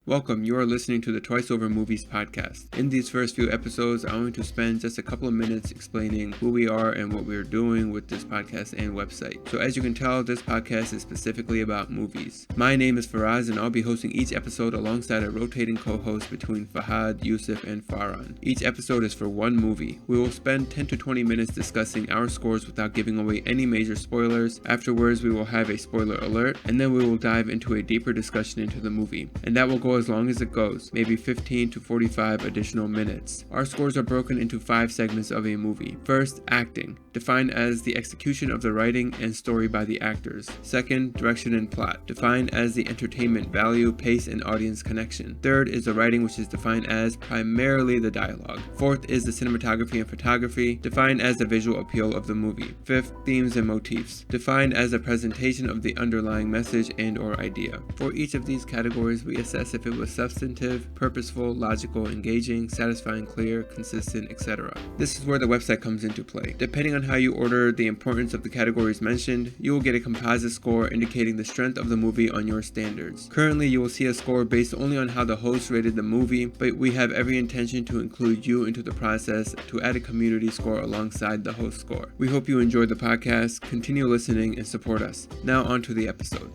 Welcome, you are listening to the Twice Over Movies podcast. In these first few episodes, I'm going to spend just a couple of minutes explaining who we are and what we're doing with this podcast and website. So as you can tell, this podcast is specifically about movies. My name is Faraz and I'll be hosting each episode alongside a rotating co-host between Fahad, Yusuf, and Farhan. Each episode is for one movie. We will spend 10 to 20 minutes discussing our scores without giving away any major spoilers. Afterwards, we will have a spoiler alert, and then we will dive into a deeper discussion into the movie. And that will go as long as it goes, maybe 15 to 45 additional minutes. Our scores are broken into 5 segments of a movie. First, acting, defined as the execution of the writing and story by the actors. Second, direction and plot, defined as the entertainment value, pace, and audience connection. Third is the writing, which is defined as primarily the dialogue. Fourth is the cinematography and photography, defined as the visual appeal of the movie. Fifth, themes and motifs, defined as the presentation of the underlying message and/or idea. For each of these categories, we assess if it was substantive, purposeful, logical, engaging, satisfying, clear, consistent, etc. This is where the website comes into play. Depending on how you order the importance of the categories mentioned, you will get a composite score indicating the strength of the movie on your standards. Currently, you will see a score based only on how the host rated the movie, but we have every intention to include you into the process to add a community score alongside the host score. We hope you enjoyed the podcast, continue listening, and support us. Now on to the episode.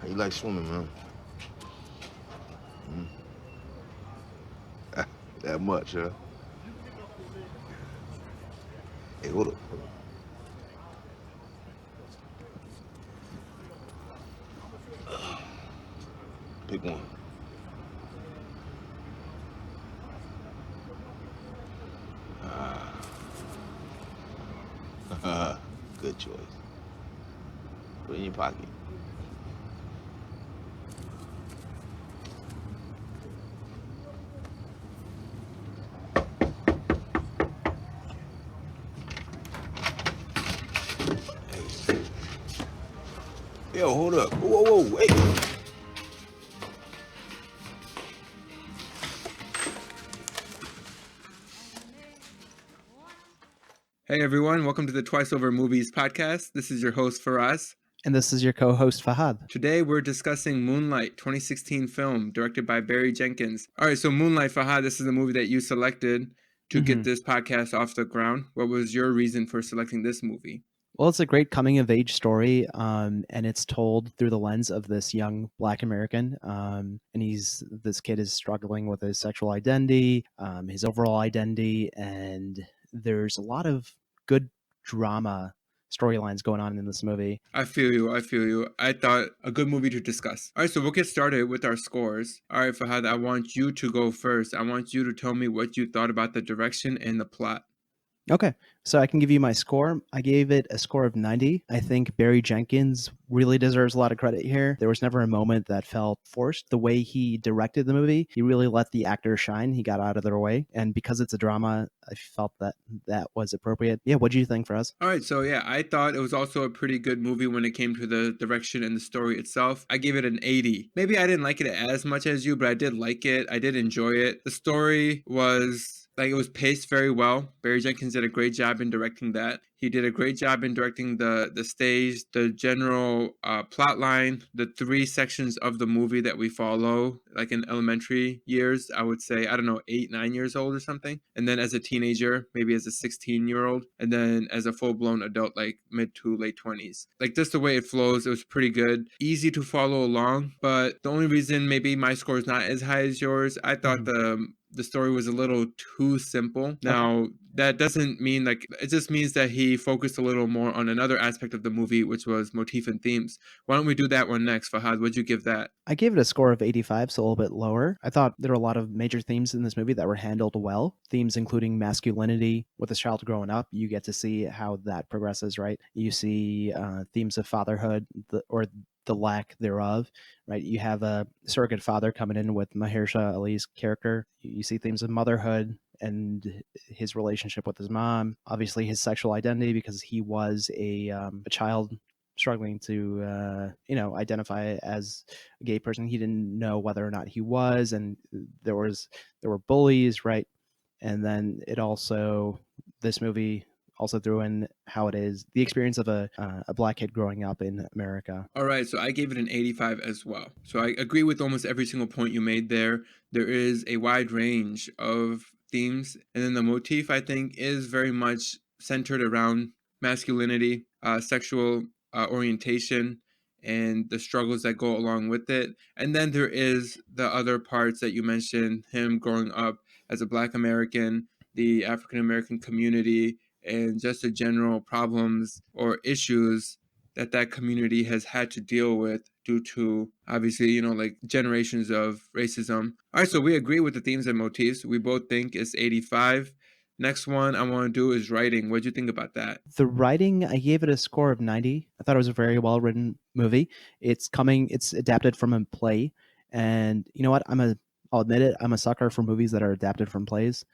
How you like swimming, man? That much, huh? Hey, hold up. Pick one. Good choice. Put it in your pocket. Yo, hold up. Whoa, wait. Hey everyone, welcome to the Twice Over Movies podcast. This is your host Faraz. And this is your co-host Fahad. Today we're discussing Moonlight, 2016 film directed by Barry Jenkins. All right, so Moonlight, Fahad, this is the movie that you selected to get this podcast off the ground. What was your reason for selecting this movie? Well, it's a great coming-of-age story, and it's told through the lens of this young Black American. And this kid is struggling with his sexual identity, his overall identity, and there's a lot of good drama storylines going on in this movie. I feel you. I thought a good movie to discuss. All right, so we'll get started with our scores. All right, Fahad, I want you to go first. I want you to tell me what you thought about the direction and the plot. Okay, so I can give you my score. I gave it a score of 90. I think Barry Jenkins really deserves a lot of credit here. There was never a moment that felt forced. The way he directed the movie, he really let the actors shine. He got out of their way. And because it's a drama, I felt that was appropriate. Yeah, what do you think, Faraz? All right, so yeah, I thought it was also a pretty good movie when it came to the direction and the story itself. I gave it an 80. Maybe I didn't like it as much as you, but I did like it. I did enjoy it. The story was... it was paced very well. Barry Jenkins did a great job in directing that. He did a great job in directing the stage, the general plot line, the 3 sections of the movie that we follow, like in elementary years, I would say, 8, 9 years old or something. And then as a teenager, maybe as a 16-year-old. And then as a full-blown adult, like mid to late 20s. Like just the way it flows, it was pretty good. Easy to follow along. But the only reason maybe my score is not as high as yours, I thought the story was a little too simple. Now, that doesn't mean it just means that he focused a little more on another aspect of the movie, which was motif and themes. Why don't we do that one next? Fahad, what'd you give that? I gave it a score of 85, so a little bit lower. I thought there were a lot of major themes in this movie that were handled well. Themes including masculinity. With a child growing up, you get to see how that progresses, right? You see themes of fatherhood, or the lack thereof, right? You have a surrogate father coming in with Mahershala Ali's character. You see themes of motherhood and his relationship with his mom. Obviously, his sexual identity, because he was a child struggling to identify as a gay person. He didn't know whether or not he was, and there were bullies, right? And then this movie also threw in how it is the experience of a black kid growing up in America. All right, so I gave it an 85 as well. So I agree with almost every single point you made there. There is a wide range of themes, and then the motif, I think, is very much centered around masculinity, sexual orientation, and the struggles that go along with it. And then there is the other parts that you mentioned, him growing up as a Black American, the African American community, and just the general problems or issues that community has had to deal with due to obviously like generations of racism. All right, so we agree with the themes and motifs. We both think it's 85. Next one I want to do is writing. What do you think about that? The writing, I gave it a score of 90. I thought it was a very well written movie. It's adapted from a play, and you know what? I'll admit it. I'm a sucker for movies that are adapted from plays.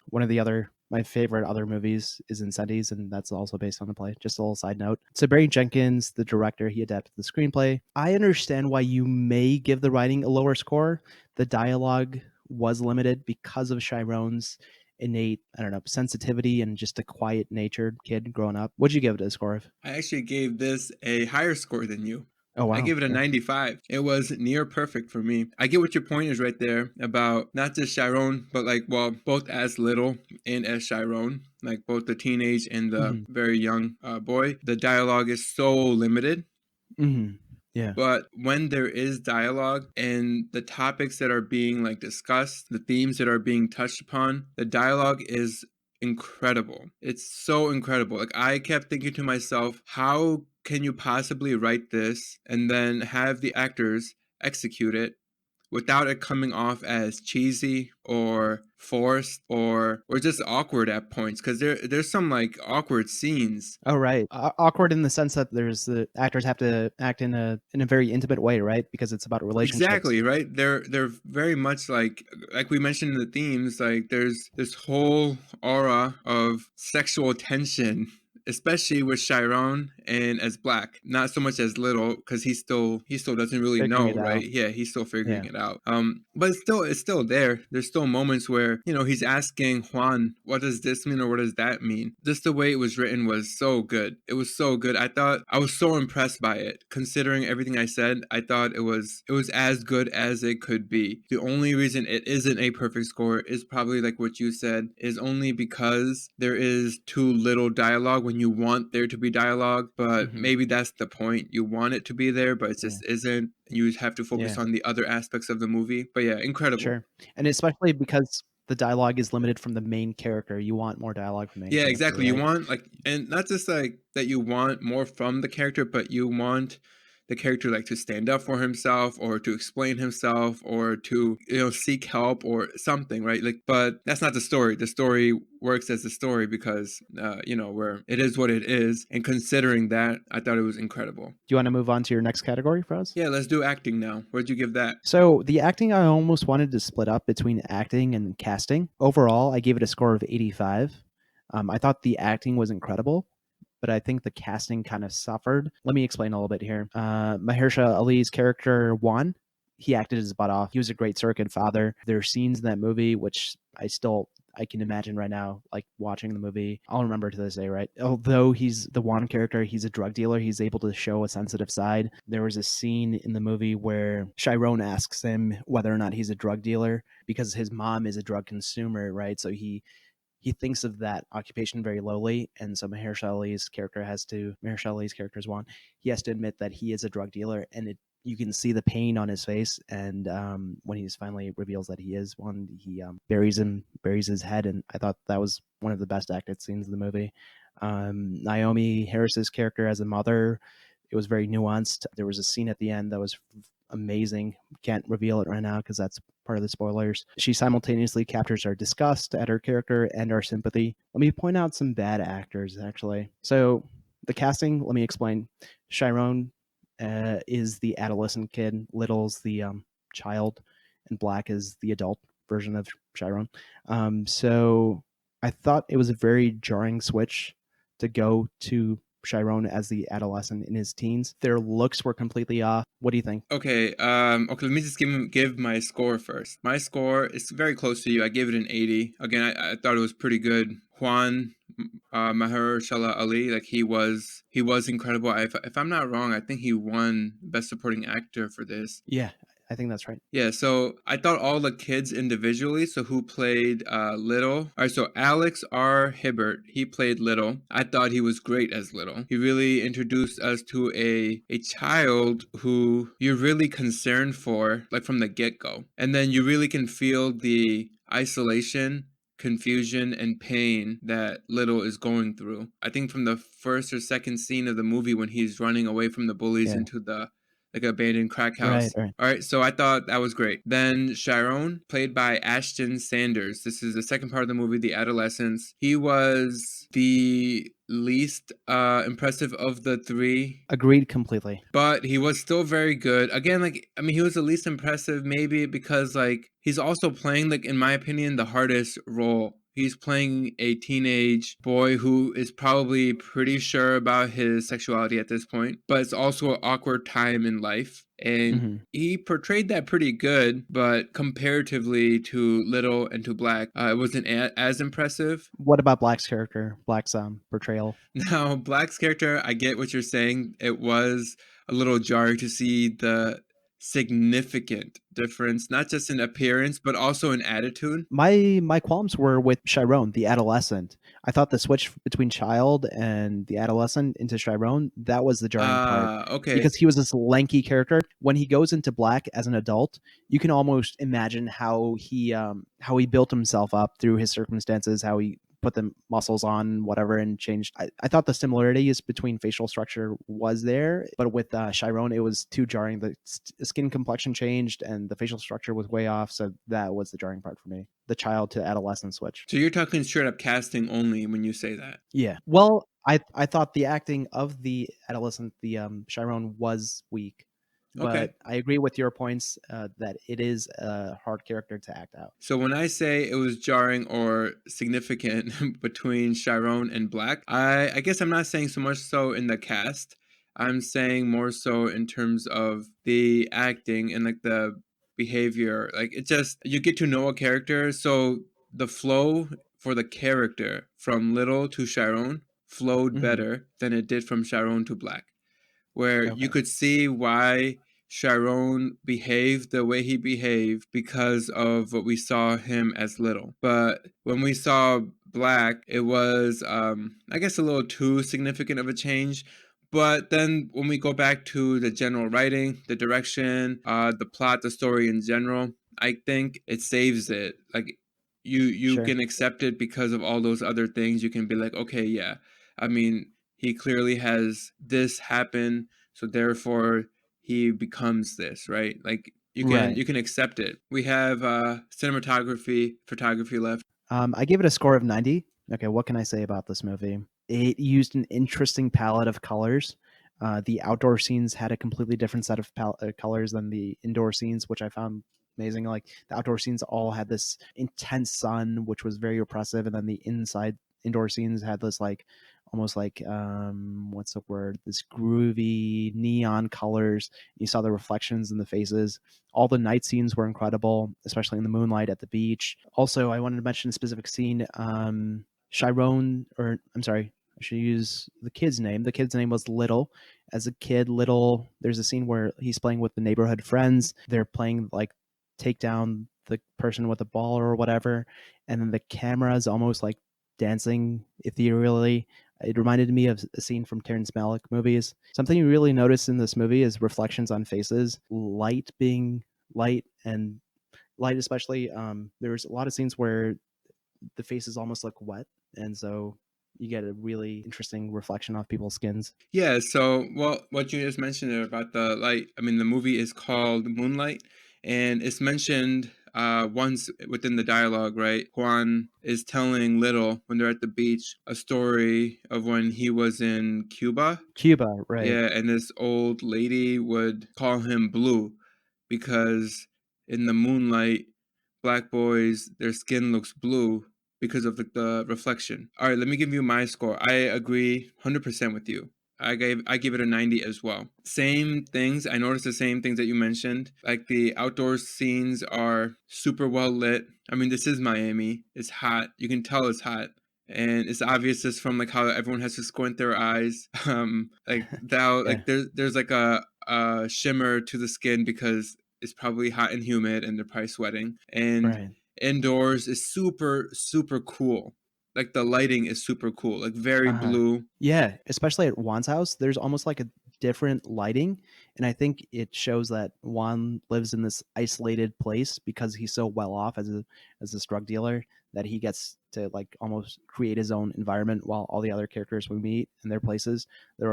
My favorite other movies is Incendies, and that's also based on a play. Just a little side note. So Barry Jenkins, the director, he adapted the screenplay. I understand why you may give the writing a lower score. The dialogue was limited because of Chiron's innate, I don't know, sensitivity and just a quiet natured kid growing up. What'd you give it a score of? I actually gave this a higher score than you. Oh, wow. I gave it a 95. It was near perfect for me. I get what your point is right there about not just Chiron, but both as little and as Chiron, like both the teenage and the very young boy. The dialogue is so limited. Yeah. But when there is dialogue and the topics that are being discussed, the themes that are being touched upon, the dialogue is incredible. It's so incredible. I kept thinking to myself, how can you possibly write this and then have the actors execute it without it coming off as cheesy or forced or just awkward at points? Because there's some awkward scenes. Oh, right. Awkward in the sense that there's the actors have to act in a very intimate way, right? Because it's about relationships. Exactly, right? They're very much like we mentioned in the themes, there's this whole aura of sexual tension, especially with Chiron and as Black. Not so much as Little, because he still doesn't really Figuring know, it out. right? Yeah, he's still figuring it out. But it's still there. There's still moments where he's asking Juan, what does this mean or what does that mean? Just the way it was written was so good. It was so good. I thought I was so impressed by it. Considering everything I said, I thought it was as good as it could be. The only reason it isn't a perfect score is probably like what you said, is only because there is too little dialogue when you want there to be dialogue. But maybe that's the point. You want it to be there, but it just isn't. You have to focus on the other aspects of the movie. But yeah, incredible. Sure. And especially because the dialogue is limited from the main character. You want more dialogue from the main character. Yeah, exactly. Right? You want and not just that you want more from the character, but you want the character to stand up for himself or to explain himself or to seek help or something, right? But that's not the story. The story works as a story because where it is what it is. And considering that, I thought it was incredible. Do you want to move on to your next category for us? Yeah, let's do acting now. What'd you give that? So the acting, I almost wanted to split up between acting and casting. Overall, I gave it a score of 85. I thought the acting was incredible, but I think the casting kind of suffered. Let me explain a little bit here. Mahershala Ali's character Juan, he acted his butt off. He was a great surrogate father. There are scenes in that movie which I can imagine right now, watching the movie. I'll remember to this day, right? Although he's the Juan character, he's a drug dealer. He's able to show a sensitive side. There was a scene in the movie where Chiron asks him whether or not he's a drug dealer because his mom is a drug consumer, right? So he thinks of that occupation very lowly, and so Mahershala Ali's character is Juan. He has to admit that he is a drug dealer, and you can see the pain on his face. And when he finally reveals that he is one, he buries his head, and I thought that was one of the best acted scenes in the movie. Naomi Harris's character as a mother, it was very nuanced. There was a scene at the end that was amazing. Can't reveal it right now because that's part of the spoilers. She simultaneously captures our disgust at her character and our sympathy. Let me point out some bad actors, actually. So the casting, let me explain. Chiron is the adolescent kid, Little's the child, and Black is the adult version of Chiron. So I thought it was a very jarring switch to go to Chiron as the adolescent in his teens. Their looks were completely off. What do you think? Okay, let me just give my score first. My score is very close to you. I gave it an 80. Again, I thought it was pretty good. Juan Mahershala Ali, like he was incredible. If I'm not wrong, I think he won Best Supporting Actor for this. Yeah, I think that's right. Yeah, so I thought all the kids individually, so who played Little? All right, so Alex R. Hibbert, he played Little. I thought he was great as Little. He really introduced us to a child who you're really concerned for, like from the get-go. And then you really can feel the isolation, confusion, and pain that Little is going through. I think from the first or second scene of the movie when he's running away from the bullies Yeah. into the like abandoned crack Right, house. right. All right, so I thought that was great. Then Chiron, played by Ashton Sanders. This is the second part of the movie, The Adolescents. He was the least impressive of the three, Agreed completely. but he was still very good. Again, like I mean, he was the least impressive maybe because like he's also playing like in my opinion the hardest role. He's playing a teenage boy who is probably pretty sure about his sexuality at this point, but it's also an awkward time in life. And Hmm. he portrayed that pretty good, but comparatively to Little and to Black, it wasn't as impressive. What about Black's character, Black's portrayal? Now, Black's character, I get what you're saying. It was a little jarring to see the significant difference, not just in appearance, but also in attitude. My qualms were with Chiron, the adolescent. I thought the switch between child and the adolescent into Chiron, that was the jarring part. Okay. Because he was this lanky character. When he goes into Black as an adult, you can almost imagine how he built himself up through his circumstances, how he put the muscles on, whatever, and changed. I thought the similarities between facial structure was there, but with Chiron, it was too jarring. The skin complexion changed, and the facial structure was way off. So that was the jarring part for me. The child to adolescent switch. So you're talking straight up casting only when you say that. Yeah. Well, I thought the acting of the adolescent, the Chiron, was weak. But Okay. I agree with your points that it is a hard character to act out. So when I say it was jarring or significant between Chiron and Black, I guess I'm not saying so much so in the cast. I'm saying more so in terms of the acting and like the behavior. Like it just you get to know a character, so the flow for the character from Little to Chiron flowed better than it did from Chiron to Black, where you Okay. could see why Chiron behaved the way he behaved because of what we saw him as Little. But when we saw Black, it was, I guess, a little too significant of a change. But then when we go back to the general writing, the direction, the plot, the story in general, I think it saves it. Like you Sure. can accept it because of all those other things. You can be like, okay, yeah. I mean, he clearly has this happen, so therefore he becomes this, right? Like Right. you can accept it. We have cinematography, photography left. I gave it a score of 90. Okay, what can I say about this movie? It used an interesting palette of colors. The outdoor scenes had a completely different set of colors than the indoor scenes, which I found amazing. Like the outdoor scenes all had this intense sun, which was very oppressive, and then the indoor scenes had this like almost like what's the word? This groovy neon colors. You saw the reflections in the faces. All the night scenes were incredible, especially in the moonlight at the beach. Also, I wanted to mention a specific scene. Chiron, or I'm sorry, I should use the kid's name. The kid's name was Little. As a kid, Little, there's a scene where he's playing with the neighborhood friends. They're playing like take down the person with the ball or whatever, and then the camera is almost like dancing ethereally. It reminded me of a scene from Terrence Malick movies. Something you really notice in this movie is reflections on faces, light being light, and light especially. There's a lot of scenes where the faces almost look wet, and so you get a really interesting reflection off people's skins. Yeah, so well, what you just mentioned there about the light. I mean, the movie is called Moonlight, and it's mentioned once within the dialogue, right? Juan is telling Little when they're at the beach a story of when he was in Cuba. Cuba, right? Yeah, and this old lady would call him Blue because in the moonlight, black boys, their skin looks blue because of the reflection. All right, let me give you my score. I agree 100% with you. I give it a 90 as well. Same things. I noticed the same things that you mentioned. Like the outdoor scenes are super well lit. I mean, this is Miami. It's hot. You can tell it's hot. And it's obvious just from like how everyone has to squint their eyes. Like that, Yeah, like there's like a shimmer to the skin because it's probably hot and humid and they're probably sweating. And right. indoors is super, super cool. Like the lighting is super cool, like very Uh-huh. blue. Yeah, especially at Juan's house, there's almost like a different lighting, and I think it shows that Juan lives in this isolated place because he's so well off as this drug dealer that he gets to like almost create his own environment while all the other characters we meet in their places, they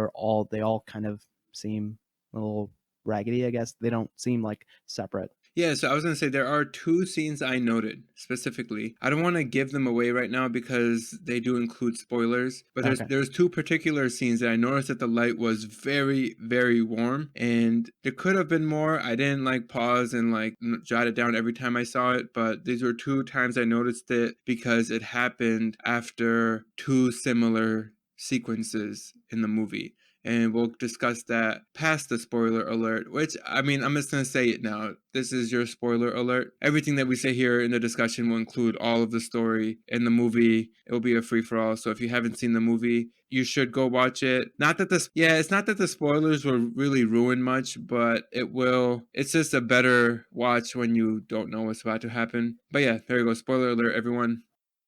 all kind of seem a little raggedy, I guess. They don't seem like separate. Yeah, so I was gonna say there are two scenes I noted specifically. I don't want to give them away right now because they do include spoilers, but Okay. there's two particular scenes that I noticed that the light was very, very warm, and there could have been more. I didn't like pause and like jot it down every time I saw it, but these were two times I noticed it because it happened after two similar sequences in the movie, and we'll discuss that past the spoiler alert, which, I mean, I'm just going to say it now. This is your spoiler alert. Everything that we say here in the discussion will include all of the story in the movie. It will be a free for all. So if you haven't seen the movie, you should go watch it. Not that it's not that the spoilers will really ruin much, but it's just a better watch when you don't know what's about to happen. But yeah, there you go. Spoiler alert, everyone.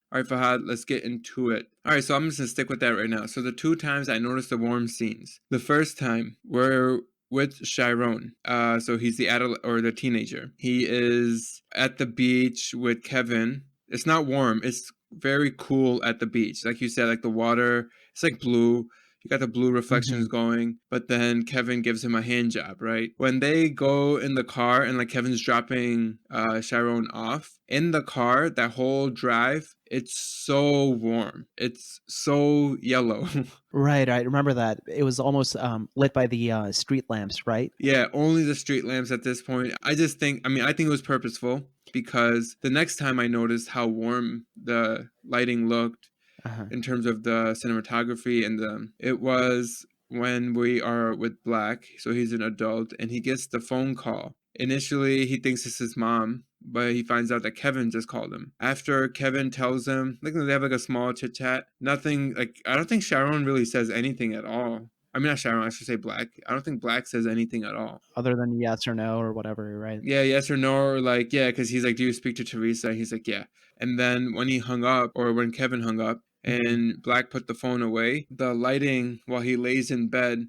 All right, Fahad, let's get into it. All right, so I'm just gonna stick with that right now. So the two times I noticed the warm scenes. The first time we're with Chiron. So he's the adult or the teenager. He is at the beach with Kevin. It's not warm. It's very cool at the beach. Like you said, like the water, it's like blue. You got the blue reflections Mhm. going, but then Kevin gives him a hand job, right? When they go in the car and like Kevin's dropping Sharon off in the car, that whole drive, it's so warm. It's so yellow. Right, I remember that. It was almost lit by the street lamps, right? Yeah, only the street lamps at this point. I think it was purposeful because the next time I noticed how warm the lighting looked Uh-huh. in terms of the cinematography and it was when we are with Black, so he's an adult and he gets the phone call. Initially, he thinks it's his mom, but he finds out that Kevin just called him. After Kevin tells him, like they have like a small chit chat. Nothing like I don't think Sharon really says anything at all. I mean, not Sharon. I should say Black. I don't think Black says anything at all. Other than yes or no or whatever, right? Yeah, yes or no, or like, yeah, because he's like, do you speak to Teresa? He's like, yeah. And then when he hung up, or when Kevin hung up, Mhm. and Black put the phone away, the lighting while he lays in bed,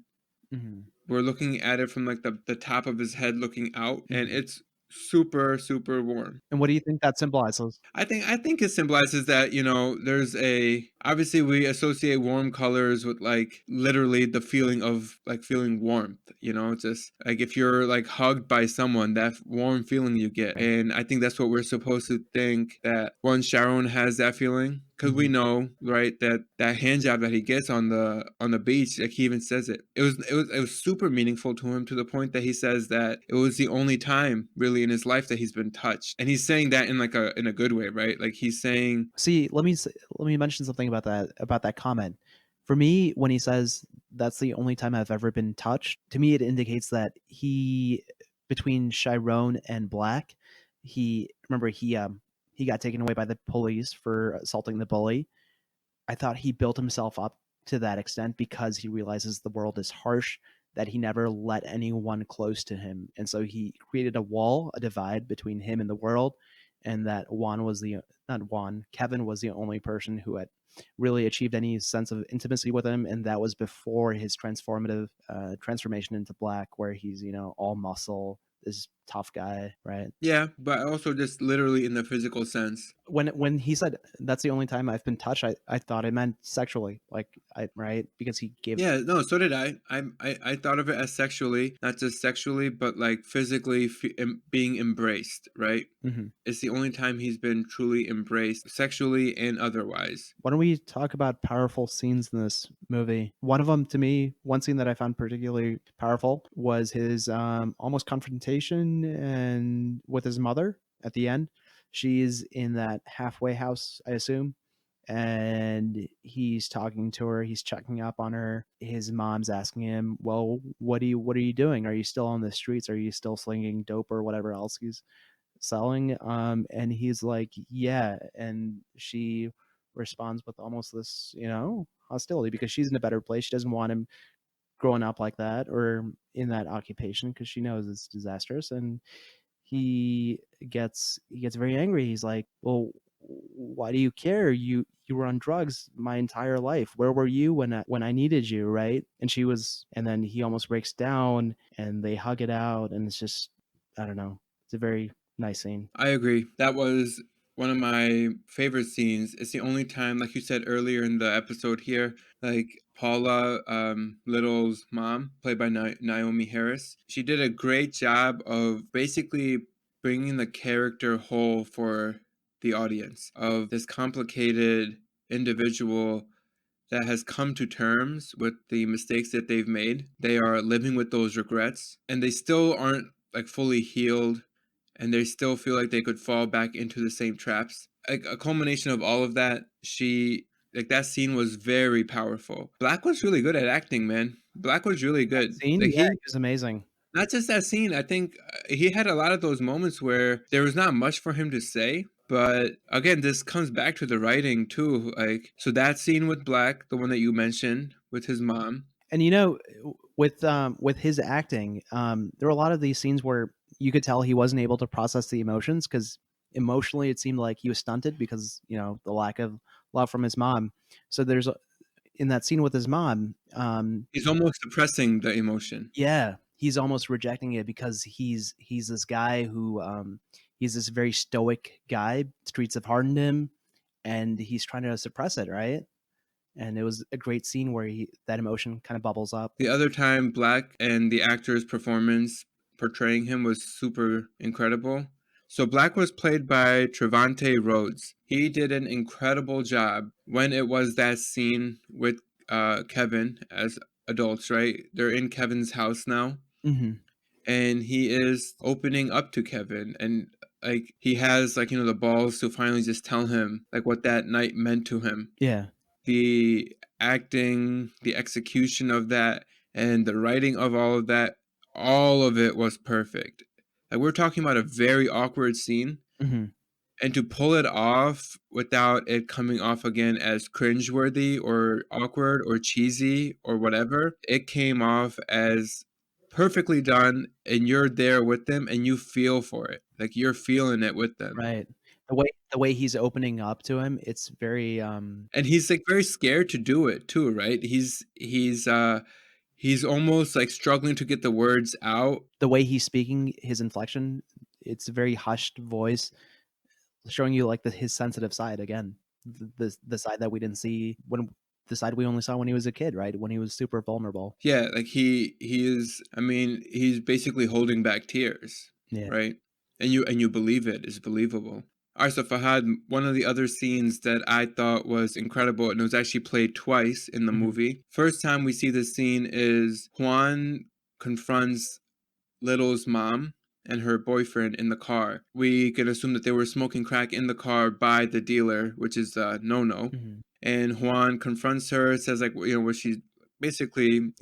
Mhm. we're looking at it from like the top of his head looking out, and Mhm. it's super, super warm. And what do you think that symbolizes? I think it symbolizes that, there's a obviously we associate warm colors with like literally the feeling of like feeling warmth, just like if you're like hugged by someone, that warm feeling you get. Right. And I think that's what we're supposed to think, that once Sharon has that feeling, because we Mhm. know, right, that hand job that he gets on the beach, like he even says it. It was super meaningful to him, to the point that he says that it was the only time really in his life that he's been touched, and he's saying that in a good way, right? Like he's saying, See, let me mention something about that comment. For me, when he says that's the only time I've ever been touched, to me it indicates that he between Chiron and Black, he got taken away by the police for assaulting the bully. I thought he built himself up to that extent because he realizes the world is harsh, that he never let anyone close to him. And so he created a wall, a divide between him and the world. And that Kevin was the only person who had really achieved any sense of intimacy with him. And that was before his transformative transformation into Black, where he's, all muscle, this tough guy, right? yeah, but also just literally in the physical sense. When he said that's the only time I've been touched, I thought it meant sexually, right, because he gave. Yeah, no, so did I. I thought of it as sexually, not just sexually, but like physically being embraced, right? Mhm. It's the only time he's been truly embraced, sexually and otherwise. Why don't we talk about powerful scenes in this movie? One of them, to me, one scene that I found particularly powerful was his almost confrontation and with his mother at the end. She's in that halfway house, I assume, and he's talking to her, he's checking up on her. His mom's asking him, well, what are you doing? Are you still on the streets? Are you still slinging dope or whatever else he's selling? And he's like, yeah. And she responds with almost this, hostility, because she's in a better place. She doesn't want him growing up like that or in that occupation, because she knows it's disastrous. And he gets very angry. He's like, well, why do you care? You were on drugs my entire life. Where were you when I needed you, right? And then he almost breaks down, and they hug it out, and it's just, I don't know. It's a very nice scene. I agree. That was one of my favorite scenes. It's the only time, like you said earlier in the episode here, like Paula, Little's mom, played by Naomi Harris, she did a great job of basically bringing the character whole for the audience of this complicated individual that has come to terms with the mistakes that they've made. They are living with those regrets, and they still aren't like fully healed, and they still feel like they could fall back into the same traps. Like a culmination of all of that, that scene was very powerful. Black was really good at acting, man. Black was really That good. scene, Like yeah, he it was amazing. not just that scene, I think he had a lot of those moments where there was not much for him to say. But again, this comes back to the writing too. Like, so that scene with Black, the one that you mentioned with his mom. And with his acting, there were a lot of these scenes where you could tell he wasn't able to process the emotions, because emotionally it seemed like he was stunted because the lack of love from his mom. So in that scene with his mom, He's almost suppressing the emotion. yeah, he's almost rejecting it, because he's this guy who he's this very stoic guy. Streets have hardened him, and he's trying to suppress it, right? And it was a great scene where that emotion kind of bubbles up. The other time, Black and the actor's performance portraying him was super incredible. So Black was played by Trevante Rhodes. He did an incredible job when it was that scene with Kevin as adults, right? They're in Kevin's house now, Mm-hmm. and he is opening up to Kevin, and like he has like the balls to finally just tell him like what that night meant to him. Yeah. The acting, the execution of that, and the writing of all of it was perfect. Like we're talking about a very awkward scene, Mm-hmm. and to pull it off without it coming off again as cringeworthy or awkward or cheesy or whatever, it came off as perfectly done, and you're there with them and you feel for it. Like you're feeling it with them. Right. The way he's opening up to him, it's very And he's like very scared to do it too, right? He's almost like struggling to get the words out. the way he's speaking, his inflection, it's a very hushed voice, showing you like his sensitive side again. The side that we didn't see when the side we only saw when he was a kid, right? When he was super vulnerable. Yeah, like he is, I mean, he's basically holding back tears, Yeah. right? And you believe it. It's believable. All right, so Fahad, one of the other scenes that I thought was incredible, and it was actually played twice in the Mhm. movie. First time we see this scene is Juan confronts Little's mom and her boyfriend in the car. We can assume that they were smoking crack in the car by the dealer, which is no. Mhm. And Juan confronts her, says like what she's basically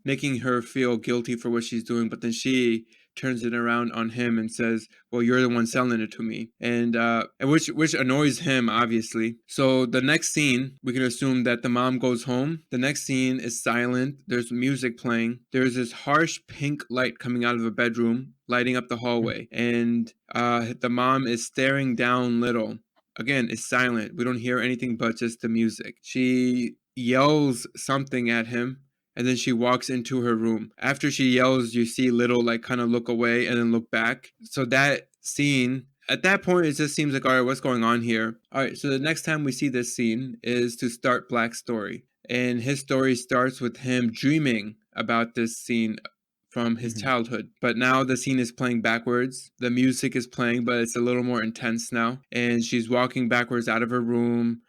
making her feel guilty for what she's doing, but then she turns it around on him and says, well, you're the one selling it to me, and which annoys him, obviously. So the next scene, we can assume that the mom goes home. The next scene is silent. There's music playing. There's this harsh pink light coming out of a bedroom, lighting up the hallway, and the mom is staring down Little. Again, it's silent. We don't hear anything but just the music. She yells something at him, and then she walks into her room. After she yells, you see Little like kind of look away and then look back. So that scene, at that point, it just seems like, all right, what's going on here? All right, so the next time we see this scene is to start Black's story. And his story starts with him dreaming about this scene from his childhood. But now the scene is playing backwards. The music is playing, but it's a little more intense now. And she's walking backwards out of her room,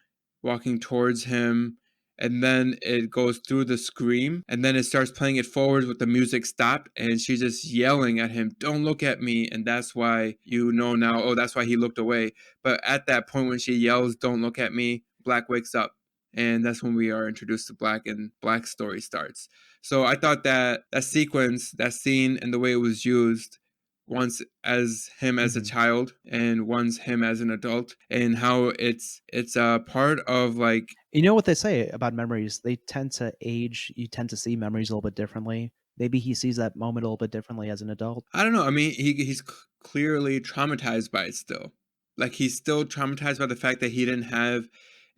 walking towards him. and then it goes through the scream, and then it starts playing it forward with the music stopped, and she's just yelling at him, "Don't look at me," and that's why you know now, oh, that's why he looked away. But at that point when she yells, "Don't look at me," Black wakes up, and that's when we are introduced to Black, and Black's story starts. So I thought that that sequence, that scene, and the way it was used, once as him as a child and once him as an adult, and how it's a part of like, You know what they say about memories? They tend to age. You tend to see memories a little bit differently. Maybe he sees that moment a little bit differently as an adult. I don't know. I mean, he's clearly traumatized by it still. Like he's still traumatized by the fact that he didn't have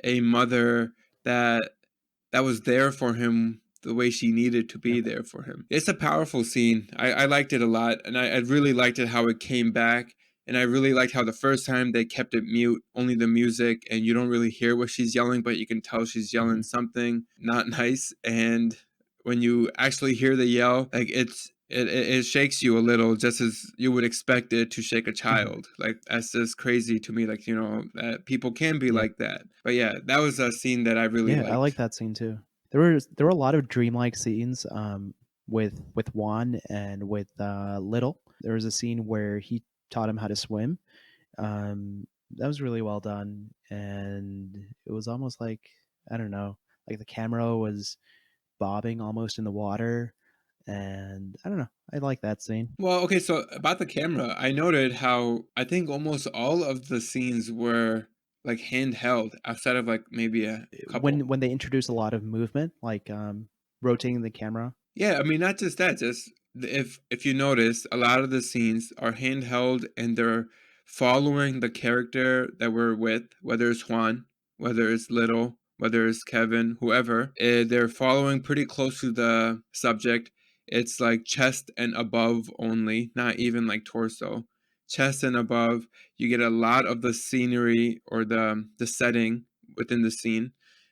a mother that that was there for him the way she needed to be Okay. there for him. It's a powerful scene. I liked it a lot, and I really liked it how it came back. And I really liked how the first time they kept it mute, only the music, and you don't really hear what she's yelling, but you can tell she's yelling something not nice. And when you actually hear the yell, like it shakes you a little, just as you would expect it to shake a child. Like that's just crazy to me. Like, you know, that people can be Yeah. like that. But yeah, that was a scene that I really Yeah, I like liked. that scene too. There were a lot of dreamlike scenes with Juan and with Little. There was a scene where he taught him how to swim. That was really well done, and it was almost like, I don't know, like the camera was bobbing almost in the water, and I don't know. I like that scene. Well, okay, so about the camera, I noted how I think almost all of the scenes were like handheld outside of like maybe a couple. When they introduce a lot of movement, like rotating the camera. Yeah, I mean, not just that, just if you notice, a lot of the scenes are handheld and they're following the character that we're with, whether it's Juan, whether it's Little, whether it's Kevin, whoever, they're following pretty close to the subject. It's like chest and above only, not even like torso. Chest and above, you get a lot of the scenery or the setting within the scene,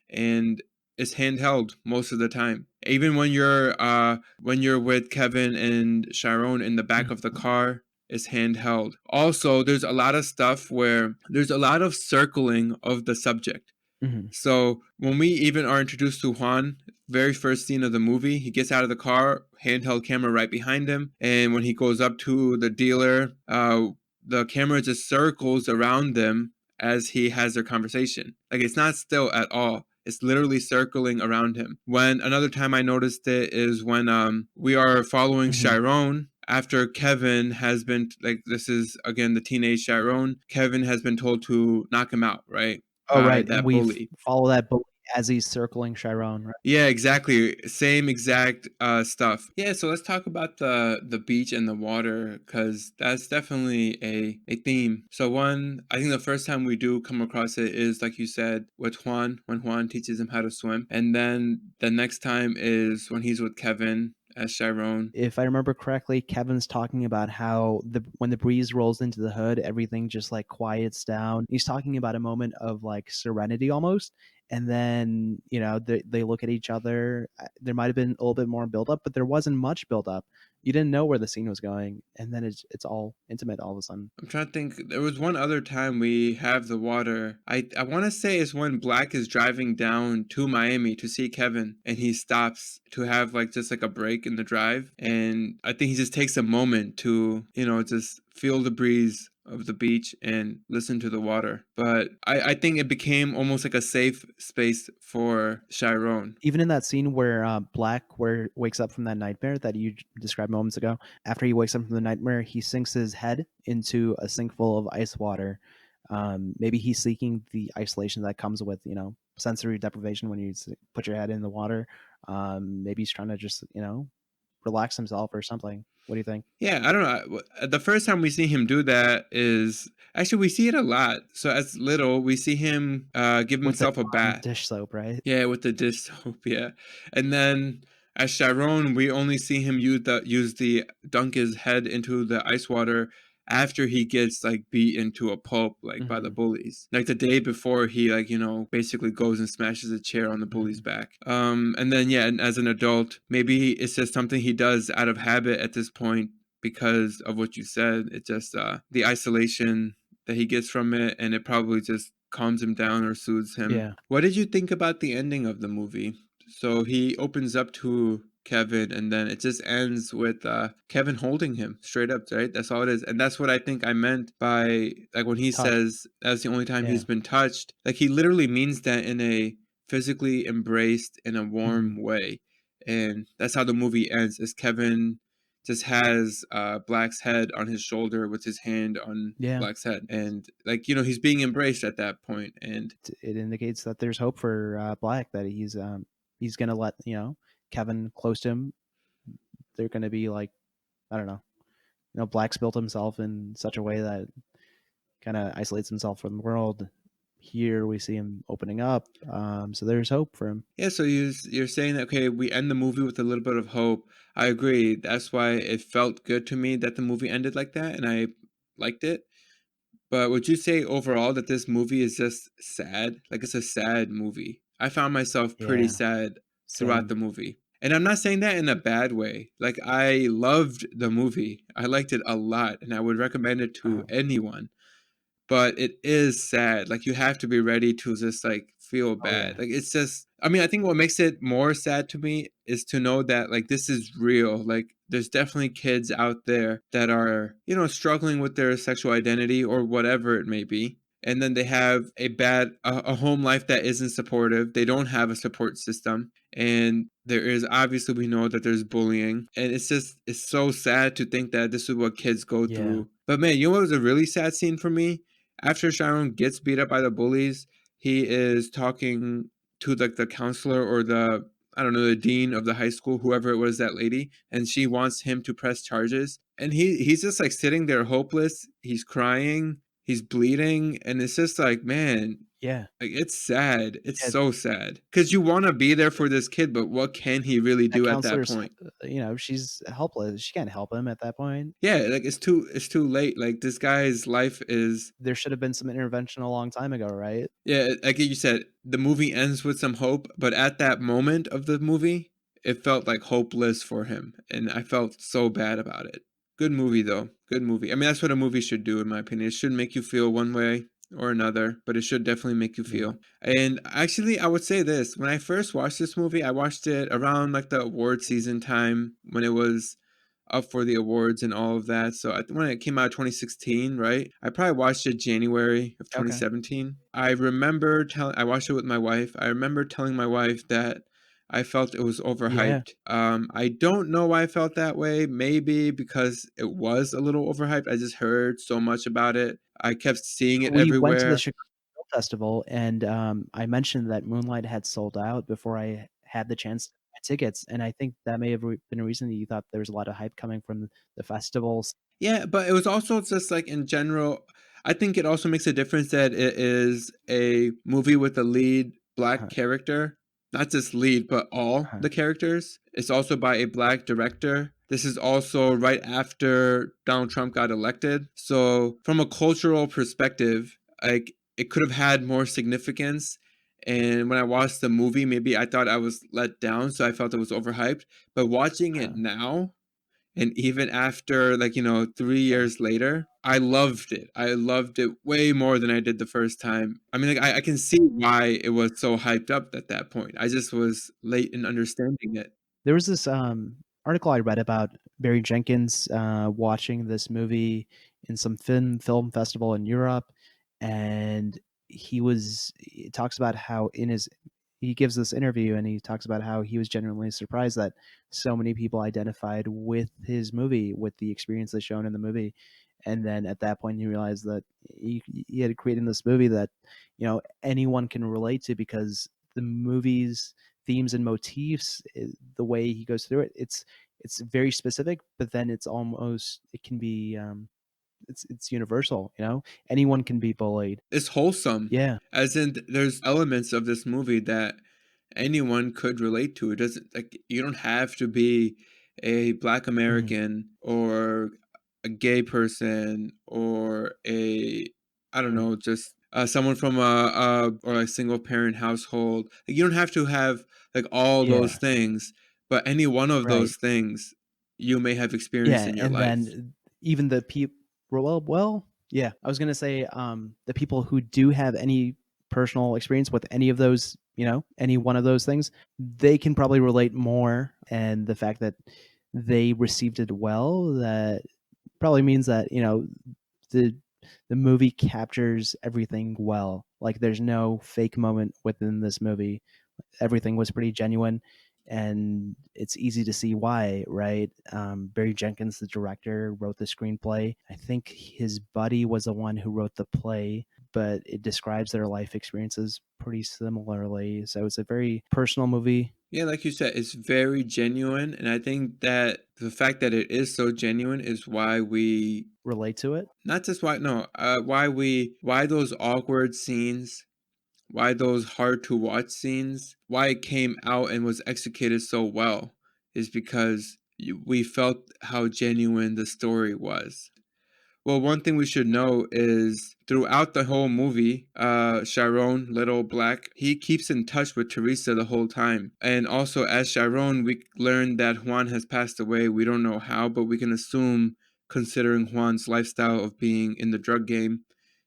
and it's handheld most of the time. Even when you're with Kevin and Sharon in the back of the car, it's handheld. Also, there's a lot of stuff where there's a lot of circling of the subject. Hmm. So when we even are introduced to Juan, very first scene of the movie, he gets out of the car, handheld camera right behind him, and when he goes up to the dealer, the camera just circles around them as he has their conversation. Like it's not still at all. It's literally circling around him. When another time I noticed it is when we are following Hmm. Chiron after Kevin has been like, this is again the teenage Chiron. Kevin has been told to knock him out, right? Oh, By right, and that we bully. follow that bully as he's circling Chiron, right? Yeah, exactly. Same exact stuff. Yeah, so let's talk about the beach and the water because that's definitely a theme. So one, I think the first time we do come across it is like you said with Juan when Juan teaches him how to swim, and then the next time is when he's with Kevin as Chiron. If I remember correctly, Kevin's talking about how when the breeze rolls into the hood, everything just like quiets down. He's talking about a moment of like serenity almost. And then, they look at each other. There might have been a little bit more build up, but there wasn't much build up. You didn't know where the scene was going, and then it's all intimate all of a sudden. I'm trying to think. There was one other time we have the water. I want to say is when Black is driving down to Miami to see Kevin, and he stops to have like just like a break in the drive, and I think he just takes a moment to just feel the breeze of the beach and listen to the water. But I think it became almost like a safe space for Chiron. Even in that scene where Black wakes up from that nightmare that you described moments ago, after he wakes up from the nightmare, he sinks his head into a sink full of ice water. Maybe he's seeking the isolation that comes with sensory deprivation when you put your head in the water. Maybe he's trying to just relax himself or something. What do you think? Yeah, I don't know. The first time we see him do that is actually we see it a lot. So as Little, we see him give With the himself a bath. dish soap, right? Yeah, with the dish soap, yeah. And then as Chiron, we only see him use the dunk his head into the ice water after he gets like beat into a pulp like by the Hmm. bullies. Like the day before he like, basically goes and smashes a chair on the bully's Hmm. back. And then yeah, and as an adult, maybe it's just something he does out of habit at this point because of what you said. It just the isolation that he gets from it, and it probably just calms him down or soothes him. Yeah. What did you think about the ending of the movie? So he opens up to Kevin, and then it just ends with Kevin holding him straight up, right? That's all it is. And that's what I think I meant by, like, when he Touch. says that's the only time Yeah. he's been touched. Like, he literally means that in a physically embraced in a Mhm. warm way. And that's how the movie ends, is Kevin just has Black's head on his shoulder with his hand on Yeah. Black's head. And, like, you know, he's being embraced at that point. And It indicates that there's hope for Black, that he's gonna let Kevin close to him. They're gonna be like, I don't know. Black's built himself in such a way that kind of isolates himself from the world. Here we see him opening up, so there's hope for him. yeah, so you're saying that, okay, we end the movie with a little bit of hope. I agree. That's why it felt good to me that the movie ended like that, and I liked it. But would you say overall that this movie is just sad? Like, it's a sad movie. I found myself pretty Yeah, sad throughout same. the movie. And I'm not saying that in a bad way. Like, I loved the movie. I liked it a lot, and I would recommend it to Uh, anyone, but it is sad. Like, you have to be ready to just like feel oh yeah, bad. Like, it's just, I mean, I think what makes it more sad to me is to know that like this is real. Like, there's definitely kids out there that are, you know, struggling with their sexual identity or whatever it may be. And then they have a home life that isn't supportive. They don't have a support system. And there is, obviously, we know that there's bullying. And it's just, it's so sad to think that this is what kids go yeah, through. But man, you know what was a really sad scene for me? After Sharon gets beat up by the bullies, he is talking to like the counselor or the, I don't know, the dean of the high school, whoever it was, that lady, and she wants him to press charges. And he's just like sitting there hopeless. He's crying, he's bleeding, and it's just like, man, yeah. like, it's sad. It's Yeah, so sad. Cuz you want to be there for this kid, but what can he really that do at that counselor's, point? she's helpless. She can't help him at that point. Yeah, like it's too late. Like, this guy's life is, There should have been some intervention a long time ago, right? yeah, like you said, the movie ends with some hope, but at that moment of the movie, it felt like hopeless for him, and I felt so bad about it. Good movie though. Good movie. I mean, that's what a movie should do, in my opinion. It should make you feel one way or another, but it should definitely make you Yeah. feel. And actually, I would say this. When I first watched this movie, I watched it around like the award season time, when it was up for the awards and all of that. So when it came out 2016, right? I probably watched it January of Okay. 2017. I remember telling, I watched it with my wife. I remember telling my wife that I felt it was Yeah. overhyped. I don't know why I felt that way. Maybe because it was a little overhyped. I just heard so much about it. I kept seeing it We went to the everywhere. Chicago Film Festival, and I mentioned that Moonlight had sold out before I had the chance to buy tickets, and I think that may have been a reason that you thought there was a lot of hype coming from the festivals. Yeah, but it was also just like, in general, I think it also makes a difference that it is a movie with a lead black Uh-huh, character. Not just lead, but all uh-huh, the characters. It's also by a black director. This is also right after Donald Trump got elected. So, from a cultural perspective, like, it could have had more significance. And when I watched the movie, maybe I thought I was let down, so I felt it was overhyped. But watching it uh-huh. now, and even after, like, you know, 3 Yeah. years later, I loved it. I loved it way more than I did the first time. I mean, like, I can see why it was so hyped up at that point. I just was late in understanding it. There was this, article I read about Barry Jenkins, watching this movie in some film festival in Europe, and he talks about how he gives this interview, and he talks about how he was genuinely surprised that so many people identified with his movie, with the experience that's shown in the movie, and then at that point, he realized that he had created this movie that, anyone can relate to, because the movie's themes and motifs, the way he goes through it, it's very specific, but then it can be, it's universal, anyone can be bullied. It's wholesome, Yeah. as in there's elements of this movie that anyone could relate to. It doesn't, like, you don't have to be a Black Mhm. American or a gay person or a, I don't Mhm. know, just someone from a or a single parent household. Like, you don't have to have like all those Yeah, things, but any one of right. those things you may have experienced Yeah, in your and life. then even the people, yeah, I was gonna say, the people who do have any personal experience with any of those, any one of those things, they can probably relate more. And the fact that they received it well, that probably means that, the the movie captures everything well. Like there's no fake moment within this movie. Everything was pretty genuine, and it's easy to see why, right? Barry Jenkins, the director, wrote the screenplay. I think his buddy was the one who wrote the play, but it describes their life experiences pretty similarly. So it's a very personal movie. Yeah, like you said, it's very genuine, and I think that the fact that it is so genuine is why we Relate to it. not just why no, why those awkward scenes, why those hard to watch scenes, why it came out and was executed so well is because we felt how genuine the story was. Well, one thing we should know is throughout the whole movie, Chiron, Little Black, he keeps in touch with Teresa the whole time. And also, as Chiron, we learned that Juan has passed away. We don't know how, but we can assume, considering Juan's lifestyle of being in the drug game,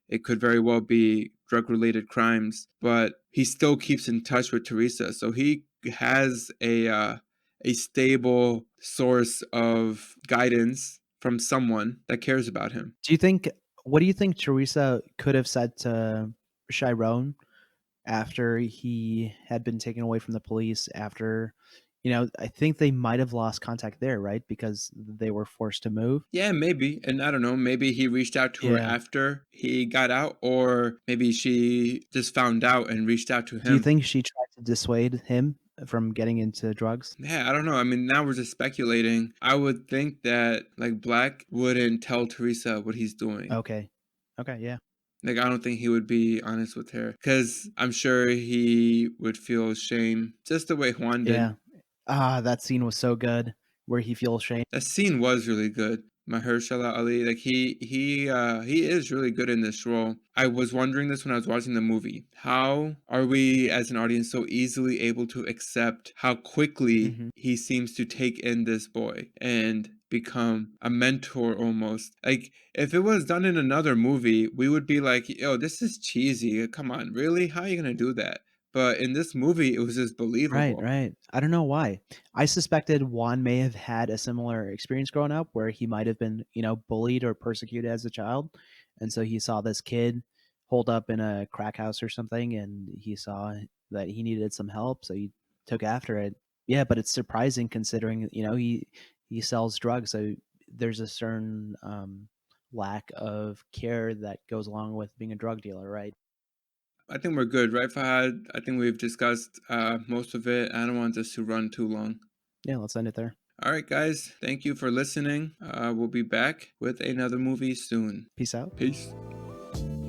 it could very well be drug-related crimes. But he still keeps in touch with Teresa, so he has a stable source of guidance from someone that cares about him. Do you think? What do you think Teresa could have said to Chiron after he had been taken away from the police? After, I think they might have lost contact there, right? Because they were forced to move. Yeah, maybe. And I don't know, maybe he reached out to her Yeah. after he got out, or maybe she just found out and reached out to Do you him. think she tried to dissuade him from getting into drugs? Yeah, I don't know. I mean, now we're just speculating. I would think that like Black wouldn't tell Teresa what he's doing. Okay. Okay. Yeah. Like, I don't think he would be honest with her because I'm sure he would feel shame just the way Juan did. Yeah. Ah, that scene was so good where he feels shame. That scene was really good. Mahershala Ali, like he is really good in this role. I was wondering this when I was watching the movie. How are we as an audience so easily able to accept how quickly Mhm. he seems to take in this boy and become a mentor almost? Like if it was done in another movie, we would be like, "Yo, this is cheesy. Come on, really? How are you going to do that?" But in this movie, it was just Right, believable. right. I don't know why. I suspected Juan may have had a similar experience growing up where he might have been, bullied or persecuted as a child. And so he saw this kid holed up in a crack house or something, and he saw that he needed some help, so he took after it. Yeah, but it's surprising considering, he sells drugs, so there's a certain lack of care that goes along with being a drug dealer, right? I think we're good, right, Fahad? I think we've discussed most of it. I don't want this to run too long. Yeah, let's end it there. All right, guys. Thank you for listening. We'll be back with another movie soon. Peace out. Peace.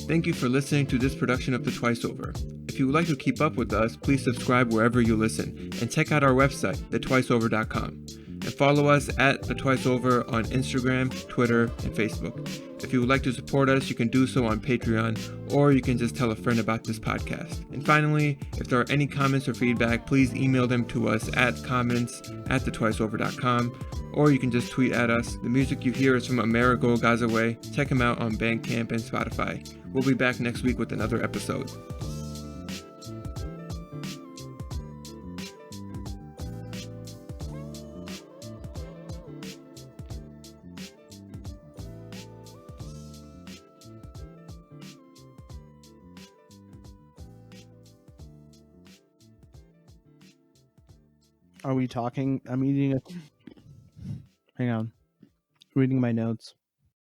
Thank you for listening to this production of The Twice Over. If you would like to keep up with us, please subscribe wherever you listen and check out our website, thetwiceover.com. And follow us at The Twice Over on Instagram, Twitter, and Facebook. If you would like to support us, you can do so on Patreon, or you can just tell a friend about this podcast. And finally, if there are any comments or feedback, please email them to us at comments@thetwiceover.com, or you can just tweet at us. The music you hear is from Amerigo Gazaway. Check him out on Bandcamp and Spotify. We'll be back next week with another episode. Are we talking? I'm eating a. Hang on. Reading my notes.